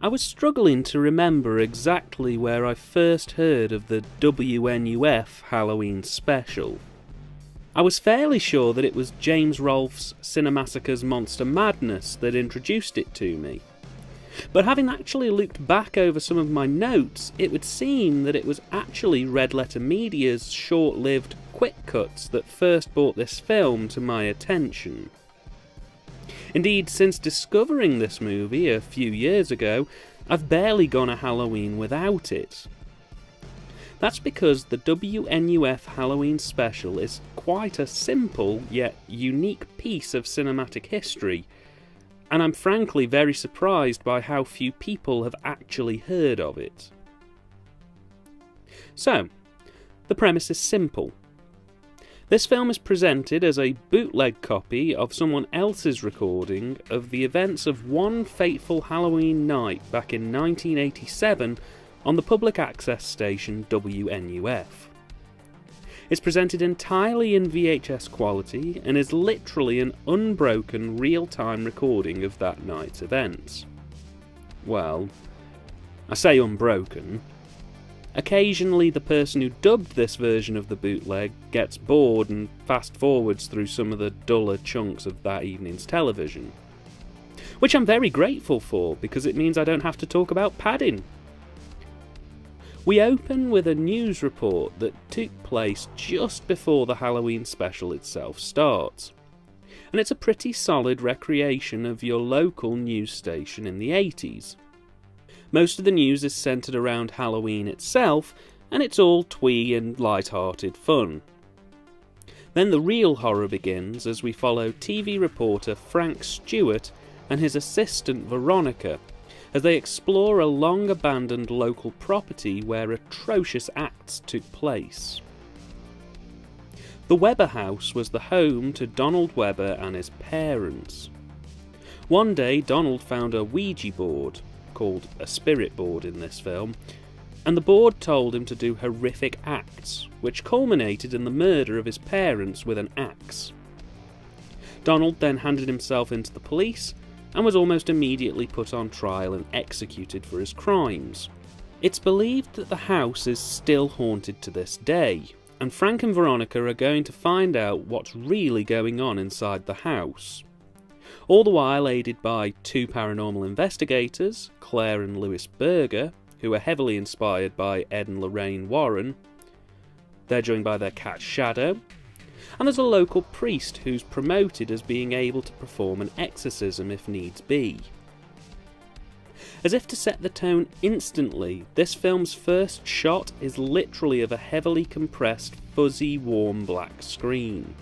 I was struggling to remember exactly where I first heard of the WNUF Halloween Special. I was fairly sure that it was James Rolfe's Cinemassacre's Monster Madness that introduced it to me. But having actually looked back over some of my notes, it would seem that it was actually Red Letter Media's short-lived quick cuts that first brought this film to my attention. Indeed, since discovering this movie a few years ago, I've barely gone a Halloween without it. That's because the WNUF Halloween Special is quite a simple yet unique piece of cinematic history, and I'm frankly very surprised by how few people have actually heard of it. So, the premise is simple. This film is presented as a bootleg copy of someone else's recording of the events of one fateful Halloween night back in 1987 on the public access station WNUF. It's presented entirely in VHS quality and is literally an unbroken real-time recording of that night's events. Well, I say unbroken. Occasionally the person who dubbed this version of the bootleg gets bored and fast-forwards through some of the duller chunks of that evening's television. Which I'm very grateful for, because it means I don't have to talk about padding. We open with a news report that took place just before the Halloween special itself starts. And it's a pretty solid recreation of your local news station in the 80s. Most of the news is centred around Halloween itself, and it's all twee and light-hearted fun. Then the real horror begins as we follow TV reporter Frank Stewart and his assistant Veronica as they explore a long-abandoned local property where atrocious acts took place. The Webber house was the home to Donald Webber and his parents. One day Donald found a Ouija board, called a spirit board in this film, and the board told him to do horrific acts, which culminated in the murder of his parents with an axe. Donald then handed himself into the police and was almost immediately put on trial and executed for his crimes. It's believed that the house is still haunted to this day, and Frank and Veronica are going to find out what's really going on inside the house. All the while aided by two paranormal investigators, Claire and Louis Berger, who are heavily inspired by Ed and Lorraine Warren. They're joined by their cat Shadow, and there's a local priest who's promoted as being able to perform an exorcism if needs be. As if to set the tone instantly, this film's first shot is literally of a heavily compressed, fuzzy, warm black screen.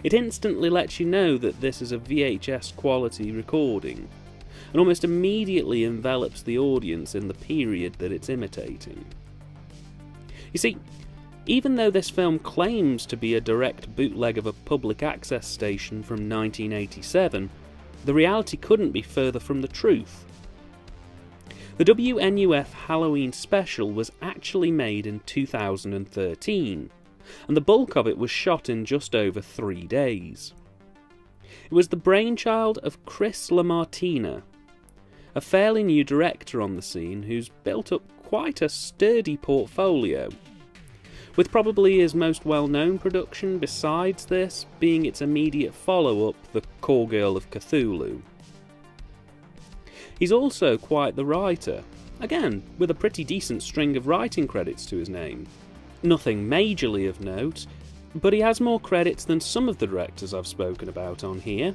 It instantly lets you know that this is a VHS quality recording, and almost immediately envelops the audience in the period that it's imitating. You see, even though this film claims to be a direct bootleg of a public access station from 1987, the reality couldn't be further from the truth. The WNUF Halloween Special was actually made in 2013, and the bulk of it was shot in just over 3 days. It was the brainchild of Chris LaMartina, a fairly new director on the scene who's built up quite a sturdy portfolio, with probably his most well-known production besides this being its immediate follow-up, The Call Girl of Cthulhu. He's also quite the writer, again with a pretty decent string of writing credits to his name. Nothing majorly of note, but he has more credits than some of the directors I've spoken about on here.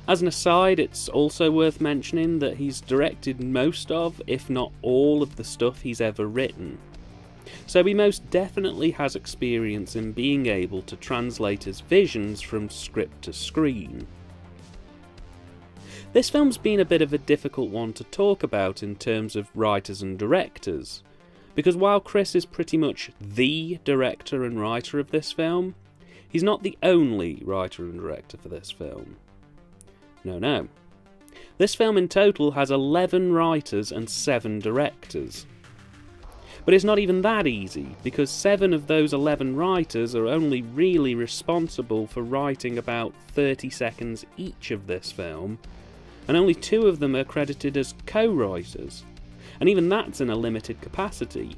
As an aside, it's also worth mentioning that he's directed most of, if not all of the stuff he's ever written. So he most definitely has experience in being able to translate his visions from script to screen. This film's been a bit of a difficult one to talk about in terms of writers and directors, because while Chris is pretty much the director and writer of this film, he's not the only writer and director for this film. No. This film in total has 11 writers and 7 directors. But it's not even that easy, because 7 of those 11 writers are only really responsible for writing about 30 seconds each of this film, and only 2 of them are credited as co-writers, and even that's in a limited capacity.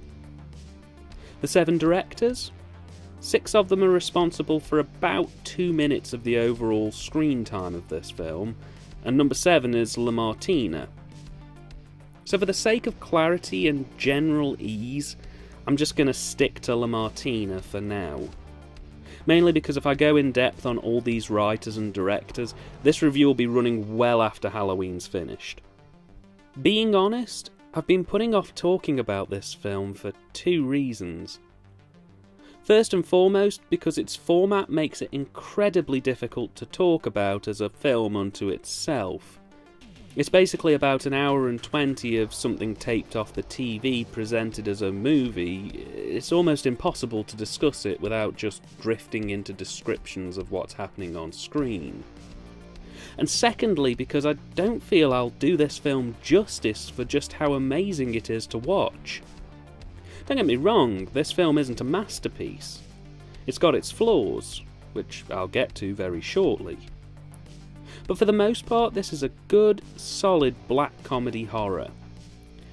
The 7 directors? 6 of them are responsible for about 2 minutes of the overall screen time of this film, and number 7 is Lamartina. So for the sake of clarity and general ease, I'm just going to stick to Lamartina for now. Mainly because if I go in depth on all these writers and directors, this review will be running well after Halloween's finished. Being honest, I've been putting off talking about this film for 2 reasons. First and foremost, because its format makes it incredibly difficult to talk about as a film unto itself. It's basically about an hour and 20 of something taped off the TV presented as a movie. It's almost impossible to discuss it without just drifting into descriptions of what's happening on screen. And secondly, because I don't feel I'll do this film justice for just how amazing it is to watch. Don't get me wrong, this film isn't a masterpiece. It's got its flaws, which I'll get to very shortly. But for the most part, this is a good, solid black comedy horror.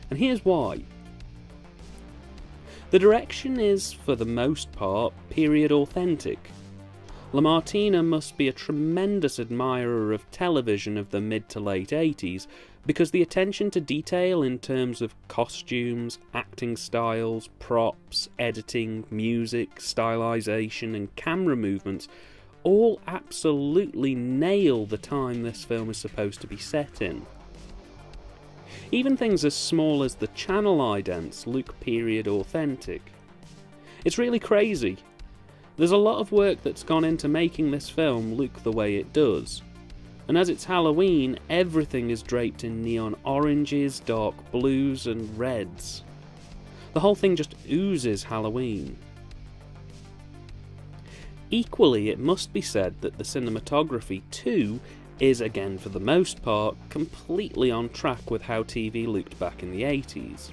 And here's why. The direction is, for the most part, period authentic. Lamartina must be a tremendous admirer of television of the mid to late 80s, because the attention to detail in terms of costumes, acting styles, props, editing, music, stylization and camera movements all absolutely nail the time this film is supposed to be set in. Even things as small as the channel idents look period authentic. It's really crazy. There's a lot of work that's gone into making this film look the way it does. And as it's Halloween, everything is draped in neon oranges, dark blues and reds. The whole thing just oozes Halloween. Equally, it must be said that the cinematography too is, again for the most part, completely on track with how TV looked back in the 80s.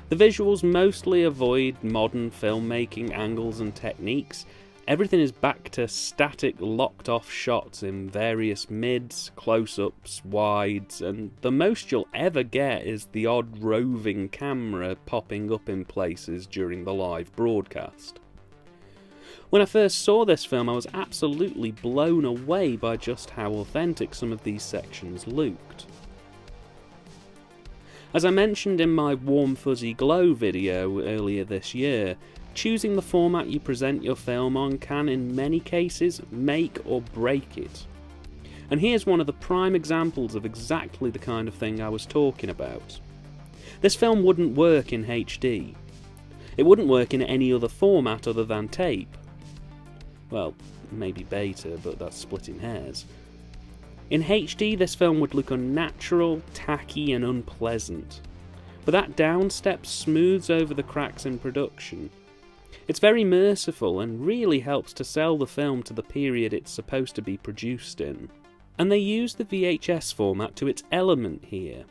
The visuals mostly avoid modern filmmaking angles and techniques. Everything is back to static, locked-off shots in various mids, close-ups, wides, and the most you'll ever get is the odd roving camera popping up in places during the live broadcast. When I first saw this film, I was absolutely blown away by just how authentic some of these sections looked. As I mentioned in my Warm Fuzzy Glow video earlier this year, choosing the format you present your film on can, in many cases, make or break it. And here's one of the prime examples of exactly the kind of thing I was talking about. This film wouldn't work in HD. It wouldn't work in any other format other than tape. Well, maybe beta, but that's splitting hairs. In HD, this film would look unnatural, tacky and unpleasant. But that downstep smooths over the cracks in production. It's very merciful and really helps to sell the film to the period it's supposed to be produced in. And they use the VHS format to its element here.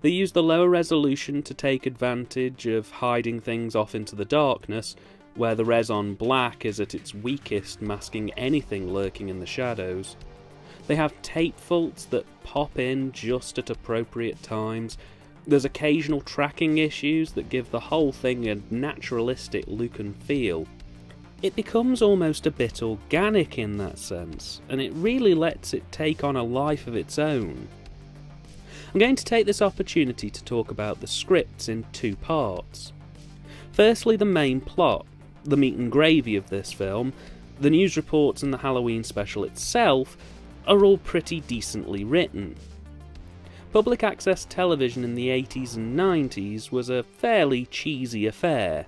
They use the lower resolution to take advantage of hiding things off into the darkness, where the res on black is at its weakest, masking anything lurking in the shadows. They have tape faults that pop in just at appropriate times. There's occasional tracking issues that give the whole thing a naturalistic look and feel. It becomes almost a bit organic in that sense, and it really lets it take on a life of its own. I'm going to take this opportunity to talk about the scripts in 2 parts. Firstly, the main plot, the meat and gravy of this film. The news reports and the Halloween special itself are all pretty decently written. Public access television in the 80s and 90s was a fairly cheesy affair.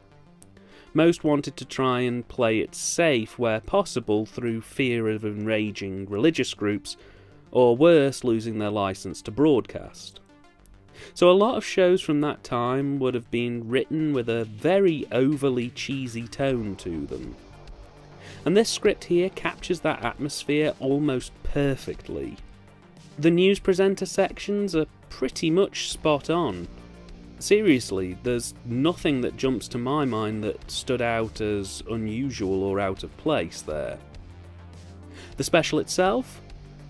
Most wanted to try and play it safe where possible through fear of enraging religious groups, or worse, losing their license to broadcast. So a lot of shows from that time would have been written with a very overly cheesy tone to them. And this script here captures that atmosphere almost perfectly. The news presenter sections are pretty much spot on. Seriously, there's nothing that jumps to my mind that stood out as unusual or out of place there. The special itself?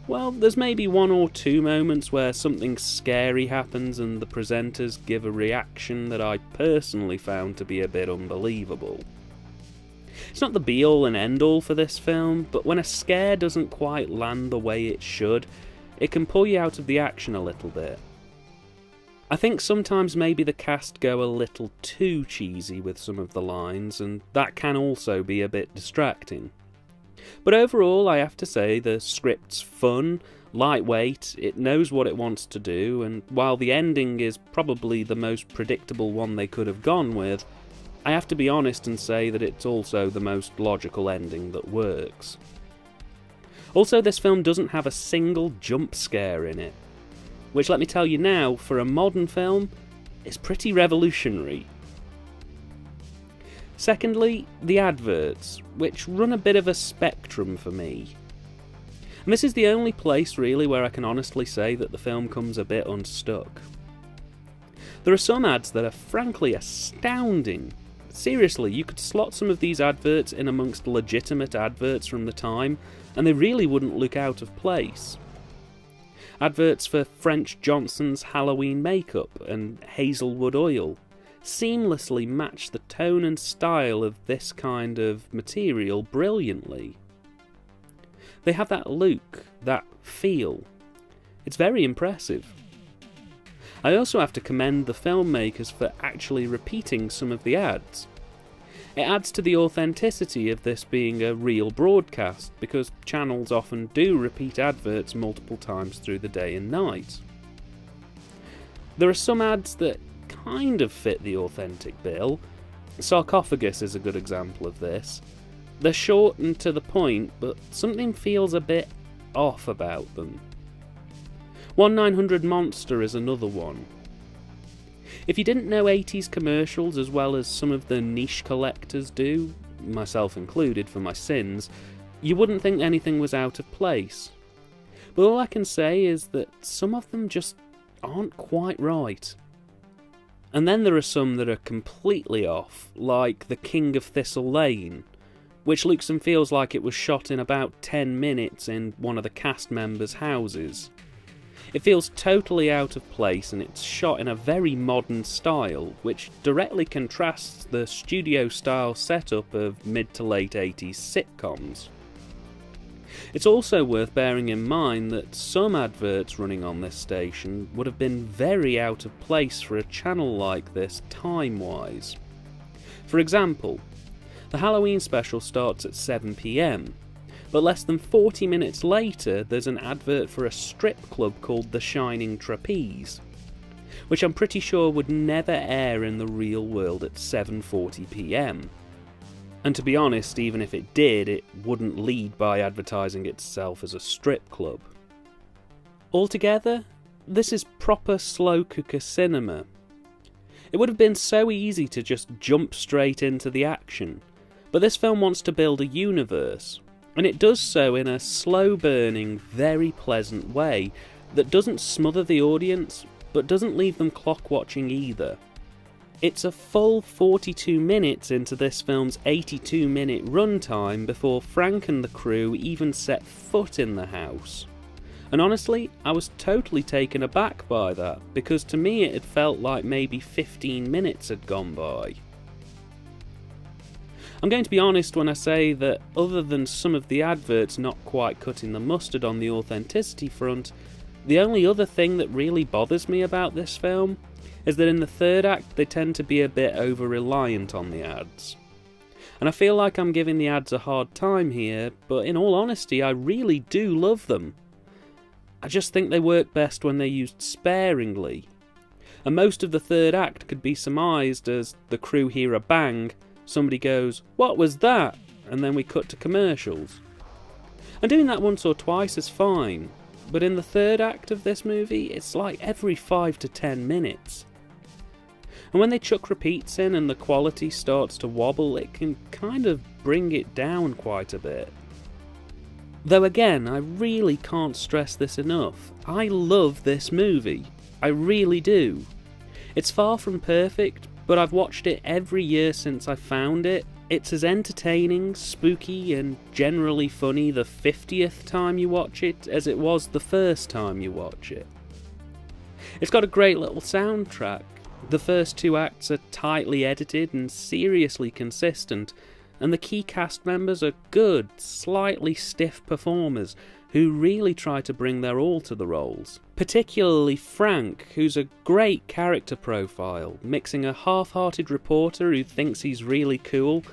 well, there's maybe one or two moments where something scary happens and the presenters give a reaction that I personally found to be a bit unbelievable. It's not the be-all and end-all for this film, but when a scare doesn't quite land the way it should, it can pull you out of the action a little bit. I think sometimes maybe the cast go a little too cheesy with some of the lines, and that can also be a bit distracting. But overall, I have to say the script's fun, lightweight, it knows what it wants to do, and while the ending is probably the most predictable one they could have gone with, I have to be honest and say that it's also the most logical ending that works. Also, this film doesn't have a single jump scare in it, which, let me tell you now, for a modern film, is pretty revolutionary. Secondly, the adverts, which run a bit of a spectrum for me. And this is the only place really where I can honestly say that the film comes a bit unstuck. There are some ads that are frankly astounding. Seriously, you could slot some of these adverts in amongst legitimate adverts from the time, and they really wouldn't look out of place. Adverts for French Johnson's Halloween makeup and Hazelwood oil seamlessly match the tone and style of this kind of material brilliantly. They have that look, that feel. It's very impressive. I also have to commend the filmmakers for actually repeating some of the ads. It adds to the authenticity of this being a real broadcast, because channels often do repeat adverts multiple times through the day and night. There are some ads that kind of fit the authentic bill. Sarcophagus is a good example of this. They're short and to the point, but something feels a bit off about them. 1900 Monster is another one. If you didn't know 80s commercials as well as some of the niche collectors do, myself included for my sins, you wouldn't think anything was out of place. But all I can say is that some of them just aren't quite right. And then there are some that are completely off, like The King of Thistle Lane, which looks and feels like it was shot in about 10 minutes in one of the cast members' houses. It feels totally out of place, and it's shot in a very modern style, which directly contrasts the studio-style setup of mid to late 80s sitcoms. It's also worth bearing in mind that some adverts running on this station would have been very out of place for a channel like this time-wise. For example, the Halloween Special starts at 7 PM, but less than 40 minutes later there's an advert for a strip club called the Shining Trapeze, which I'm pretty sure would never air in the real world at 7:40 PM. And to be honest, even if it did, it wouldn't lead by advertising itself as a strip club. Altogether, this is proper slow cooker cinema. It would have been so easy to just jump straight into the action, but this film wants to build a universe, and it does so in a slow-burning, very pleasant way that doesn't smother the audience, but doesn't leave them clock-watching either. It's a full 42 minutes into this film's 82-minute runtime before Frank and the crew even set foot in the house. And honestly, I was totally taken aback by that, because to me it had felt like maybe 15 minutes had gone by. I'm going to be honest when I say that other than some of the adverts not quite cutting the mustard on the authenticity front, the only other thing that really bothers me about this film is that in the third act they tend to be a bit over-reliant on the ads. And I feel like I'm giving the ads a hard time here, but in all honesty I really do love them. I just think they work best when they're used sparingly. And most of the third act could be surmised as the crew hear a bang, somebody goes, "What was that?" and then we cut to commercials. And doing that once or twice is fine, but in the third act of this movie it's like every 5 to 10 minutes. And when they chuck repeats in and the quality starts to wobble, it can kind of bring it down quite a bit. Though again, I really can't stress this enough. I love this movie. I really do. It's far from perfect, but I've watched it every year since I found it, It's as entertaining, spooky, and generally funny the 50th time you watch it as it was the first time you watch it. It's got a great little soundtrack. The first 2 acts are tightly edited and seriously consistent, and the key cast members are good, slightly stiff performers who really try to bring their all to the roles. Particularly Frank, who's a great character profile, mixing a half-hearted reporter who thinks he's really cool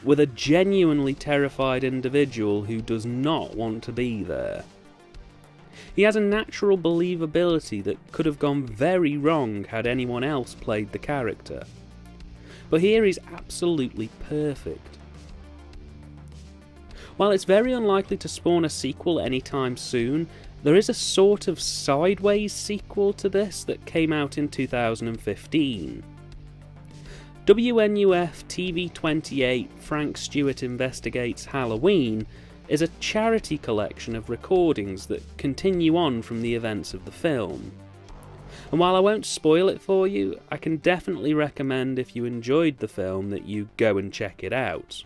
with a genuinely terrified individual who does not want to be there. He has a natural believability that could have gone very wrong had anyone else played the character. But here he's absolutely perfect. While it's very unlikely to spawn a sequel anytime soon, there is a sort of sideways sequel to this that came out in 2015. WNUF TV28 Frank Stewart Investigates Halloween is a charity collection of recordings that continue on from the events of the film. And while I won't spoil it for you, I can definitely recommend if you enjoyed the film that you go and check it out.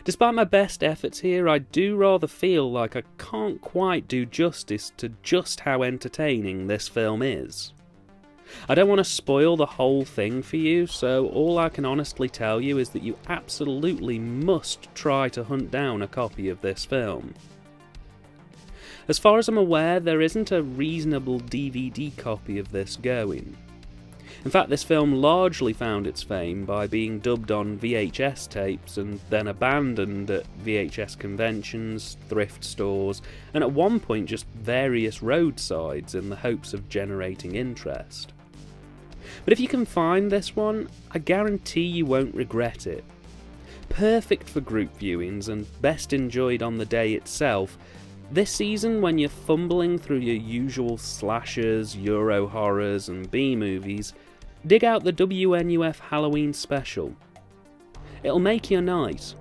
Despite my best efforts here, I do rather feel like I can't quite do justice to just how entertaining this film is. I don't want to spoil the whole thing for you, so all I can honestly tell you is that you absolutely must try to hunt down a copy of this film. As far as I'm aware, there isn't a reasonable DVD copy of this going. In fact, this film largely found its fame by being dubbed on VHS tapes and then abandoned at VHS conventions, thrift stores, and at one point just various roadsides in the hopes of generating interest. But if you can find this one, I guarantee you won't regret it. Perfect for group viewings and best enjoyed on the day itself, this season when you're fumbling through your usual slashers, Euro horrors and B-movies, dig out the WNUF Halloween Special. It'll make your night.